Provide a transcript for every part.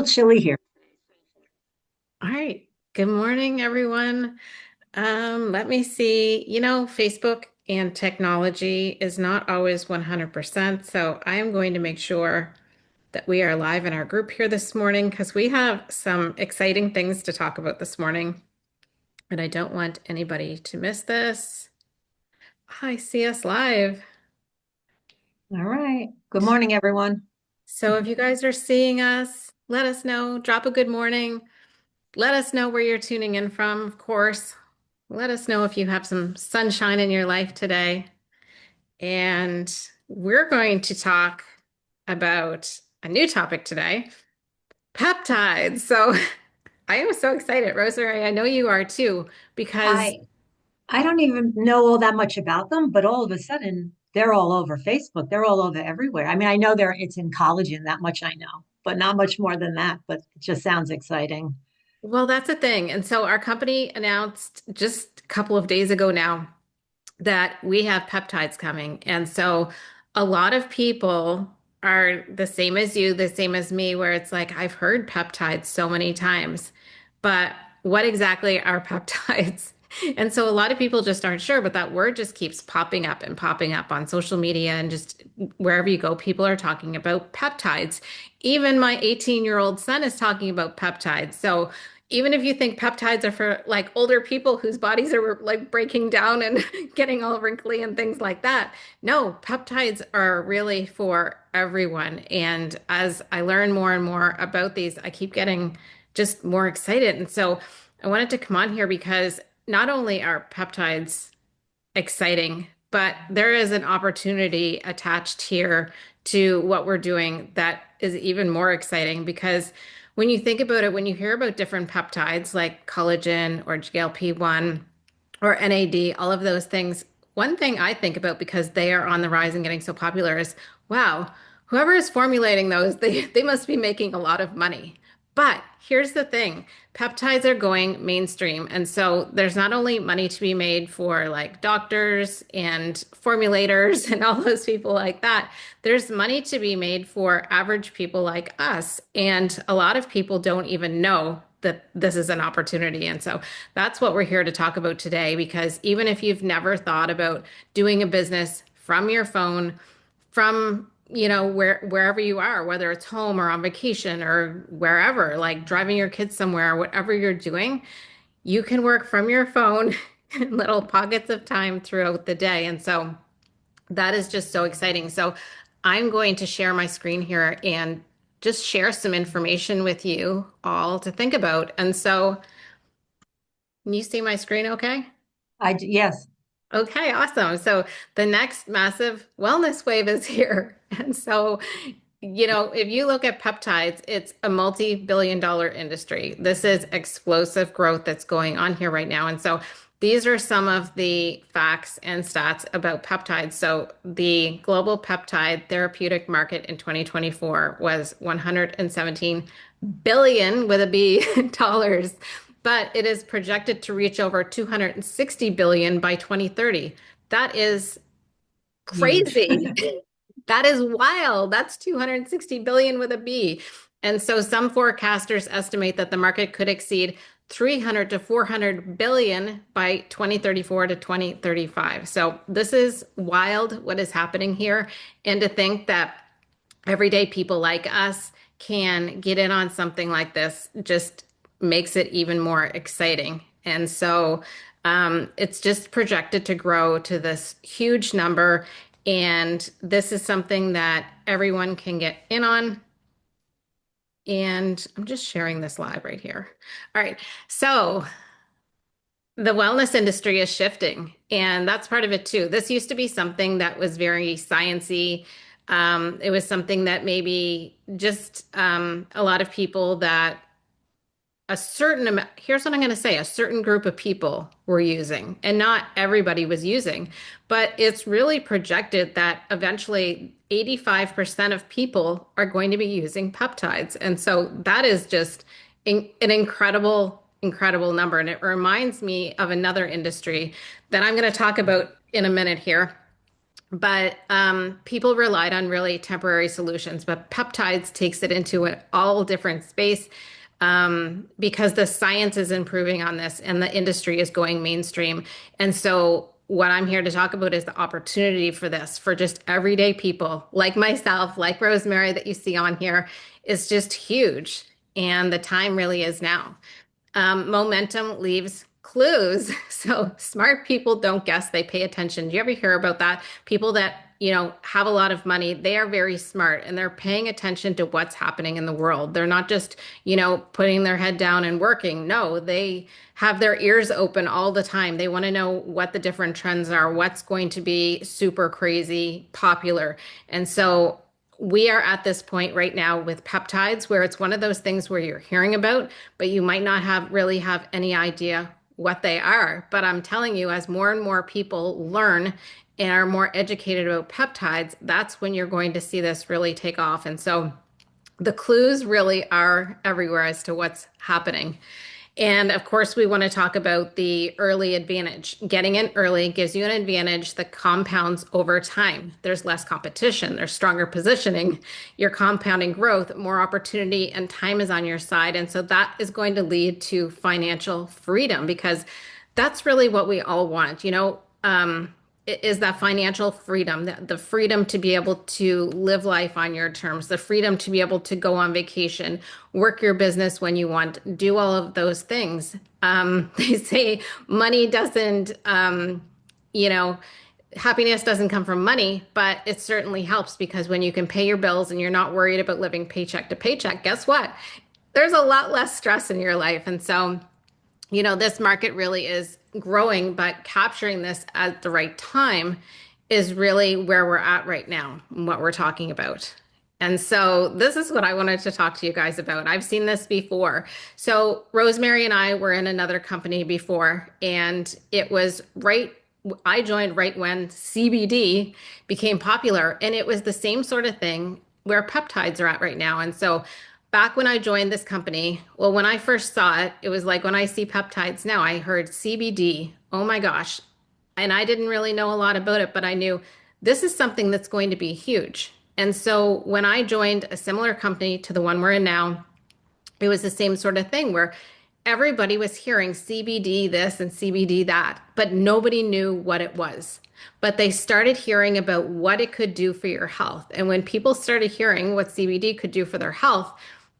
Chilly here. All right. Good morning, everyone. Let me see. Facebook and technology is not always 100%. So I am going to make sure that we are live in our group here this morning because we have some exciting things to talk about this morning. And I don't want anybody to miss this. Hi, see us live. All right. Good morning, everyone. So if you guys are seeing us, let us know. Drop a good morning. Let us know where you're tuning in from, of course. Let us know if you have some sunshine in your life today. And we're going to talk about a new topic today, peptides. So I am so excited, Rosemary. I know you are too, because I I don't even know all that much about them, but all of a sudden they're all over Facebook. They're all over everywhere. I mean, I know it's in collagen, that much I know, but not much more than that. But it just sounds exciting. well, that's a thing. And so our company announced just a couple of days ago now that we have peptides coming. And so a lot of people are the same as you, the same as me, where it's like, I've heard peptides so many times, but what exactly are peptides? And so a lot of people just aren't sure, but that word just keeps popping up and popping up on social media and just wherever you go, people are talking about peptides. Even my 18-year-old son is talking about peptides. So even if you think peptides are for like older people whose bodies are like breaking down and getting all wrinkly and things like that, no, peptides are really for everyone. And as I learn more and more about these, I keep getting just more excited. And so I wanted to come on here because not only are peptides exciting, but there is an opportunity attached here to what we're doing that is even more exciting because when you think about it, when you hear about different peptides like collagen or GLP-1 or NAD, all of those things, one thing I think about because they are on the rise and getting so popular is, wow, whoever is formulating those, they must be making a lot of money. But here's the thing, peptides are going mainstream. And so there's not only money to be made for like doctors and formulators and all those people like that, there's money to be made for average people like us. And a lot of people don't even know that this is an opportunity. And so that's what we're here to talk about today, because even if you've never thought about doing a business from your phone, from wherever you are, whether it's home or on vacation or wherever, like driving your kids somewhere, whatever you're doing, you can work from your phone in little pockets of time throughout the day. And so that is just so exciting. So I'm going to share my screen here and just share some information with you all to think about. And so can you see my screen okay? Yes. Okay, awesome. So the next massive wellness wave is here. And so, if you look at peptides, it's a multi-billion dollar industry. This is explosive growth that's going on here right now. And so these are some of the facts and stats about peptides. So the global peptide therapeutic market in 2024 was 117 billion with a B dollars, but it is projected to reach over 260 billion by 2030. That is Huge. crazy. That is wild. That's 260 billion with a B. And so some forecasters estimate that the market could exceed 300 to 400 billion by 2034 to 2035. So this is wild what is happening here. And to think that everyday people like us can get in on something like this just makes it even more exciting. And so it's just projected to grow to this huge number. And this is something that everyone can get in on. And I'm just sharing this live right here. All right. So the wellness industry is shifting, and that's part of it too. This used to be something that was very sciencey. It was something that maybe just a lot of people that a certain amount, here's what I'm going to say, a certain group of people were using, and not everybody was using. But it's really projected that eventually 85% of people are going to be using peptides. And so that is just an incredible, incredible number. And it reminds me of another industry that I'm going to talk about in a minute here. But people relied on really temporary solutions, but peptides takes it into an all different space because the science is improving on this and the industry is going mainstream. And so, what I'm here to talk about is the opportunity for this for just everyday people like myself, like Rosemary that you see on here, is just huge. And the time really is now. Momentum leaves clues. So smart people don't guess, they pay attention. Do you ever hear about that? People that, have a lot of money, they are very smart and they're paying attention to what's happening in the world. They're not just, putting their head down and working. No, they have their ears open all the time. They want to know what the different trends are, what's going to be super crazy popular. And so we are at this point right now with peptides where it's one of those things where you're hearing about, but you might not have any idea what they are. But I'm telling you, as more and more people learn and are more educated about peptides, that's when you're going to see this really take off. And so the clues really are everywhere as to what's happening. And of course, we want to talk about the early advantage. Getting in early gives you an advantage that compounds over time. There's less competition, there's stronger positioning, you're compounding growth, more opportunity, and time is on your side. And so that is going to lead to financial freedom because that's really what we all want. Is that financial freedom, the freedom to be able to live life on your terms, the freedom to be able to go on vacation, work your business when you want, do all of those things. They say money doesn't, you know, happiness doesn't come from money, but it certainly helps because when you can pay your bills and you're not worried about living paycheck to paycheck, guess what? There's a lot less stress in your life. And so, this market really is growing, but capturing this at the right time is really where we're at right now, and what we're talking about. And so this is what I wanted to talk to you guys about. I've seen this before. So Rosemary and I were in another company before, and it was I joined right when CBD became popular, and it was the same sort of thing where peptides are at right now. And so back when I joined this company, well, when I first saw it, it was like when I see peptides now, I heard CBD. Oh my gosh. And I didn't really know a lot about it, but I knew this is something that's going to be huge. And so when I joined a similar company to the one we're in now, it was the same sort of thing where everybody was hearing CBD this and CBD that, but nobody knew what it was. But they started hearing about what it could do for your health. And when people started hearing what CBD could do for their health,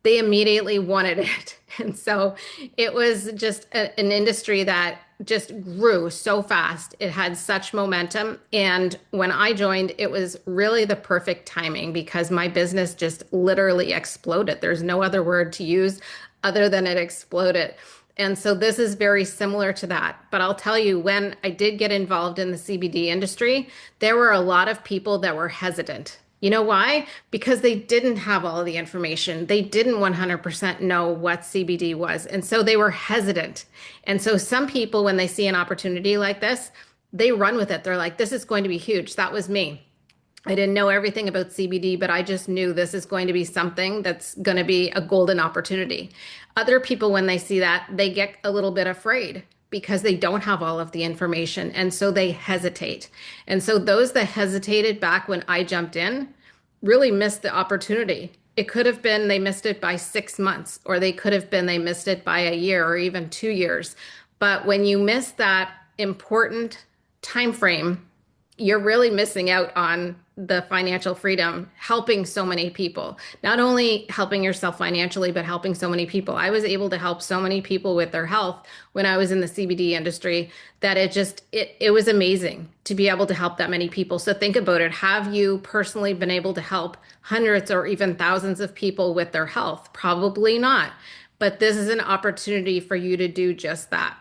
they immediately wanted it. And so it was just an industry that just grew so fast. It had such momentum. And when I joined, it was really the perfect timing because my business just literally exploded. There's no other word to use other than it exploded. And so this is very similar to that. But I'll tell you, when I did get involved in the CBD industry, there were a lot of people that were hesitant. You know why? Because they didn't have all the information. They didn't 100% know what CBD was. And so they were hesitant. And so some people, when they see an opportunity like this, they run with it. They're like, this is going to be huge. That was me. I didn't know everything about CBD, but I just knew this is going to be something that's going to be a golden opportunity. Other people, when they see that, they get a little bit afraid because they don't have all of the information. And so they hesitate. And so those that hesitated back when I jumped in really missed the opportunity. It could have been they missed it by 6 months, or they could have been they missed it by a year or even 2 years. But when you miss that important time frame, you're really missing out on the financial freedom, helping so many people, not only helping yourself financially, but helping so many people. I was able to help so many people with their health when I was in the CBD industry that it was amazing to be able to help that many people. So think about it. Have you personally been able to help hundreds or even thousands of people with their health? Probably not. But this is an opportunity for you to do just that.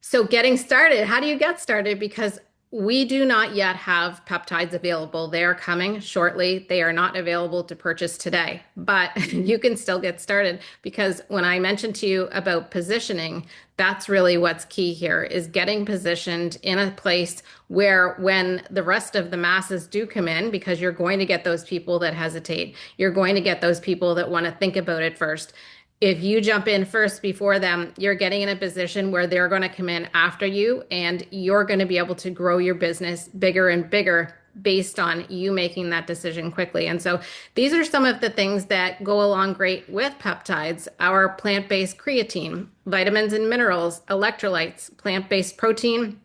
So getting started, how do you get started? Because we do not yet have peptides available. They are coming shortly. They are not available to purchase today, but you can still get started because when I mentioned to you about positioning, that's really what's key here is getting positioned in a place where when the rest of the masses do come in, because you're going to get those people that hesitate, you're going to get those people that want to think about it first. if you jump in first before them, you're getting in a position where they're going to come in after you and you're going to be able to grow your business bigger and bigger based on you making that decision quickly. And so these are some of the things that go along great with peptides, our plant-based creatine, vitamins and minerals, electrolytes, plant-based protein.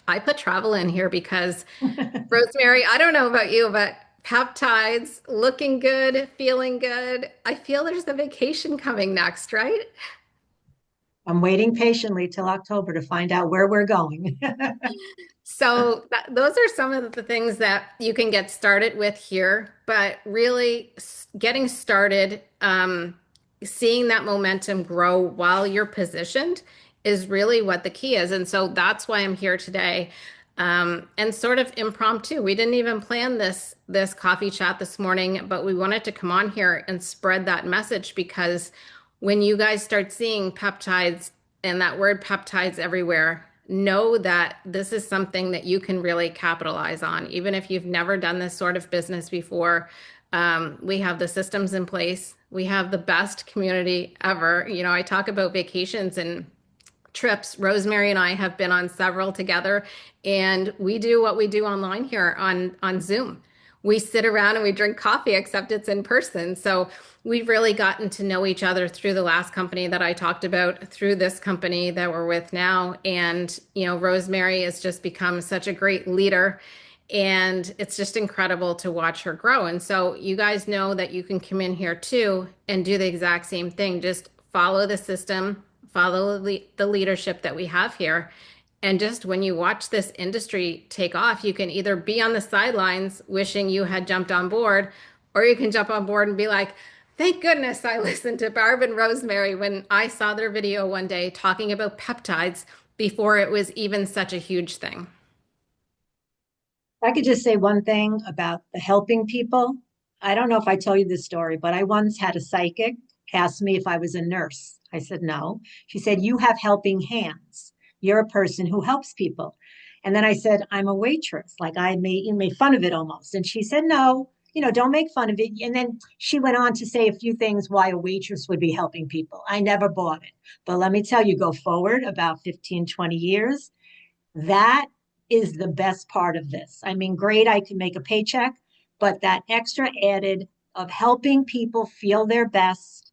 I put travel in here because Rosemary, I don't know about you, but peptides, looking good, feeling good. I feel there's a vacation coming next, right? I'm waiting patiently till October to find out where we're going. So those are some of the things that you can get started with here, but really getting started, seeing that momentum grow while you're positioned is really what the key is. And so that's why I'm here today. And sort of impromptu. We didn't even plan this coffee chat this morning, but we wanted to come on here and spread that message because when you guys start seeing peptides and that word peptides everywhere, know that this is something that you can really capitalize on. Even if you've never done this sort of business before, we have the systems in place. We have the best community ever. You know, I talk about vacations and trips. Rosemary and I have been on several together, and we do what we do online here on Zoom. We sit around and we drink coffee, except it's in person. So we've really gotten to know each other through the last company that I talked about, through this company that we're with now. And, you know, Rosemary has just become such a great leader. And it's just incredible to watch her grow. And so you guys know that you can come in here too and do the exact same thing. Just follow the system, follow the leadership that we have here. And just when you watch this industry take off, you can either be on the sidelines wishing you had jumped on board, or you can jump on board and be like, thank goodness I listened to Barb and Rosemary when I saw their video one day talking about peptides before it was even such a huge thing. I could just say one thing about the helping people. I don't know if I tell you this story, but I once had a psychic ask me if I was a nurse. I said no. She said, "You have helping hands. You're a person who helps people." And then I said, "I'm a waitress." Like I made fun of it almost. And she said, "No, don't make fun of it." And then she went on to say a few things why a waitress would be helping people. I never bought it. But let me tell you, go forward about 15, 20 years. That is the best part of this. I mean, great, I can make a paycheck, but that extra added of helping people feel their best,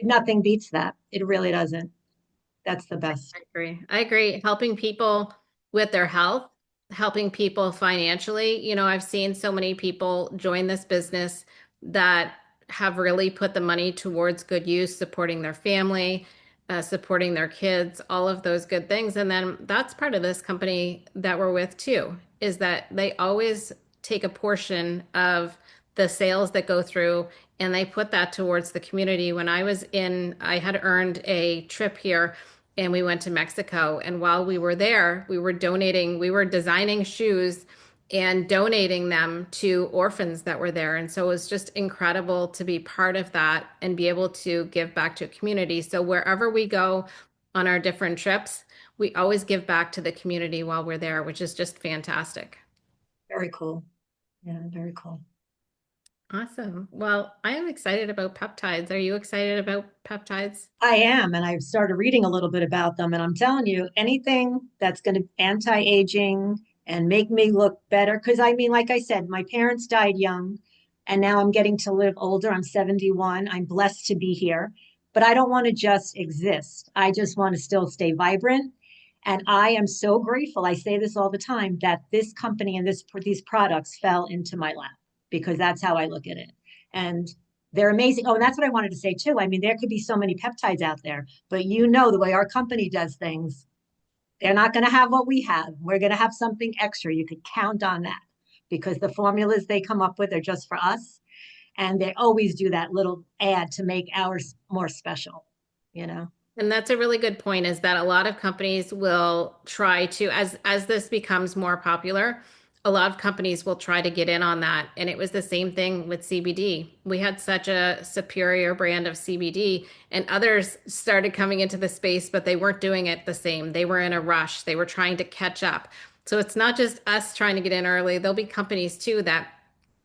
nothing beats that. It really doesn't. That's the best. I agree. I agree. Helping people with their health, helping people financially. You know, I've seen so many people join this business that have really put the money towards good use, supporting their family, supporting their kids, all of those good things. And then that's part of this company that we're with too, is that they always take a portion of the sales that go through and they put that towards the community. When I had earned a trip here and we went to Mexico. And while we were there, we were designing shoes and donating them to orphans that were there. And so it was just incredible to be part of that and be able to give back to a community. So wherever we go on our different trips, we always give back to the community while we're there, which is just fantastic. Very cool. Yeah, very cool. Awesome. Well, I am excited about peptides. Are you excited about peptides? I am, and I've started reading a little bit about them, and I'm telling you, anything that's going to anti-aging and make me look better. Because I mean, like I said, my parents died young, and now I'm getting to live older. I'm 71. I'm blessed to be here, but I don't want to just exist. I just want to still stay vibrant. And I am so grateful. I say this all the time that this company and these products fell into my lap because that's how I look at it. And they're amazing. Oh, and that's what I wanted to say too. I mean, there could be so many peptides out there, but the way our company does things, they're not going to have what we have. We're going to have something extra. You could count on that because the formulas they come up with are just for us. And they always do that little ad to make ours more special, you know? And that's a really good point, is that a lot of companies will try to, as this becomes more popular, a lot of companies will try to get in on that. And it was the same thing with CBD. We had such a superior brand of CBD, and others started coming into the space, but they weren't doing it the same. They were in a rush. They were trying to catch up. So it's not just us trying to get in early. There'll be companies too that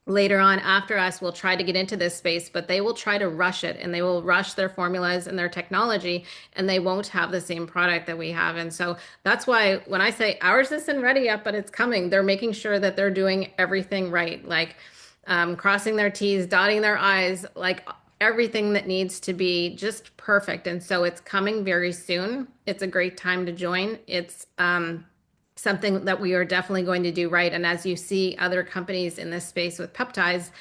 later on after us will try to get into this space, but they will try to rush it and they will rush their formulas and their technology, and they won't have the same product that we have. And so that's why when I say ours isn't ready yet, but it's coming, they're making sure that they're doing everything right, like crossing their T's, dotting their I's, like everything that needs to be just perfect. And so it's coming very soon. It's a great time to join. It's something that we are definitely going to do right. And as you see other companies in this space with peptides,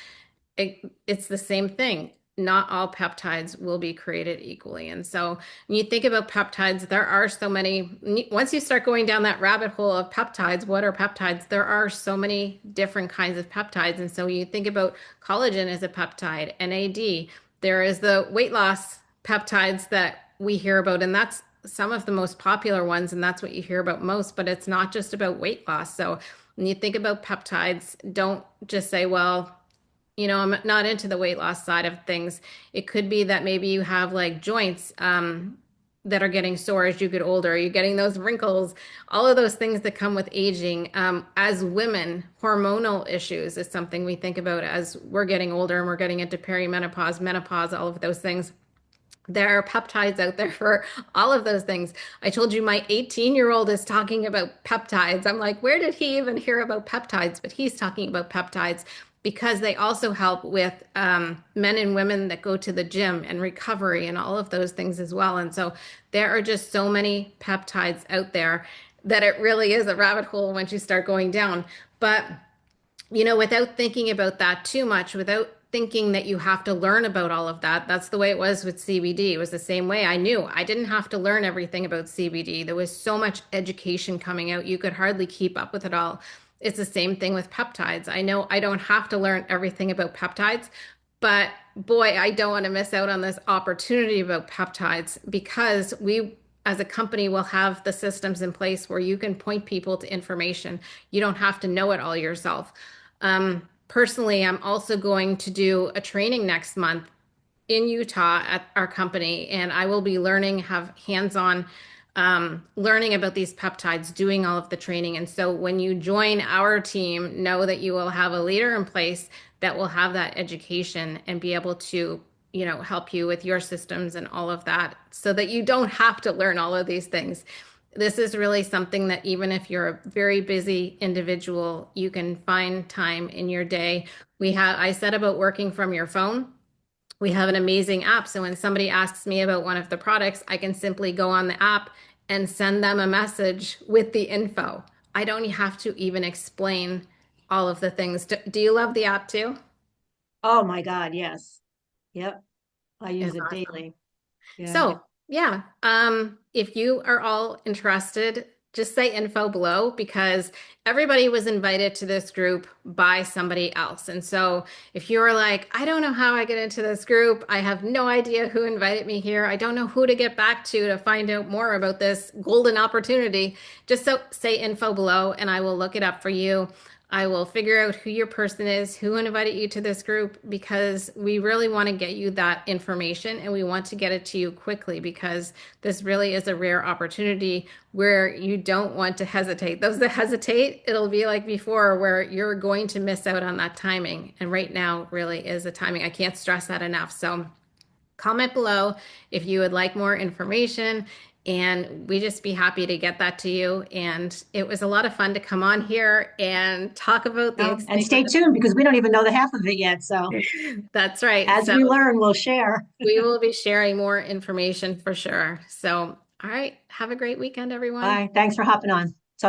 it's the same thing. Not all peptides will be created equally. And so when you think about peptides, there are so many. Once you start going down that rabbit hole of peptides, what are peptides? There are so many different kinds of peptides. And so you think about collagen as a peptide, NAD. There is the weight loss peptides that we hear about, and that's some of the most popular ones, and that's what you hear about most, but it's not just about weight loss. So when you think about peptides, don't just say, well, I'm not into the weight loss side of things. It could be that maybe you have like joints that are getting sore as you get older. You're getting those wrinkles, all of those things that come with aging. As women, hormonal issues is something we think about as we're getting older and we're getting into perimenopause, menopause, all of those things. There are peptides out there for all of those things. I told you my 18-year-old is talking about peptides. I'm like, where did he even hear about peptides? But he's talking about peptides because they also help with men and women that go to the gym and recovery and all of those things as well. And so there are just so many peptides out there that it really is a rabbit hole once you start going down. But without thinking about that too much, without thinking that you have to learn about all of that. That's the way it was with CBD. It was the same way. I knew I didn't have to learn everything about CBD. There was so much education coming out, you could hardly keep up with it all. It's the same thing with peptides. I know I don't have to learn everything about peptides, but boy, I don't want to miss out on this opportunity about peptides because we as a company will have the systems in place where you can point people to information. You don't have to know it all yourself. Personally, I'm also going to do a training next month in Utah at our company, and I will be have hands-on learning about these peptides, doing all of the training. And so when you join our team, know that you will have a leader in place that will have that education and be able to, help you with your systems and all of that so that you don't have to learn all of these things. This is really something that even if you're a very busy individual, you can find time in your day. I said about working from your phone. We have an amazing app. So when somebody asks me about one of the products, I can simply go on the app and send them a message with the info. I don't have to even explain all of the things. Do you love the app too? Oh my God, yes. Yep. I use It's it awesome. daily. Yeah. So, yeah, if you are all interested, just say info below because everybody was invited to this group by somebody else. And so, if you're like, I don't know how I get into this group, I have no idea who invited me here, I don't know who to get back to find out more about this golden opportunity, say info below and I will look it up for you. I will figure out who your person is, who invited you to this group, because we really want to get you that information and we want to get it to you quickly because this really is a rare opportunity where you don't want to hesitate. Those that hesitate, it'll be like before where you're going to miss out on that timing. And right now really is the timing. I can't stress that enough. So comment below if you would like more information and we just be happy to get that to you. And it was a lot of fun to come on here and talk about the And stay excitement. tuned because we don't even know the half of it yet. So That's right. as So we learn, we'll share. we will be sharing more information for sure. So, all right. Have a great weekend, everyone. Bye. Thanks for hopping on.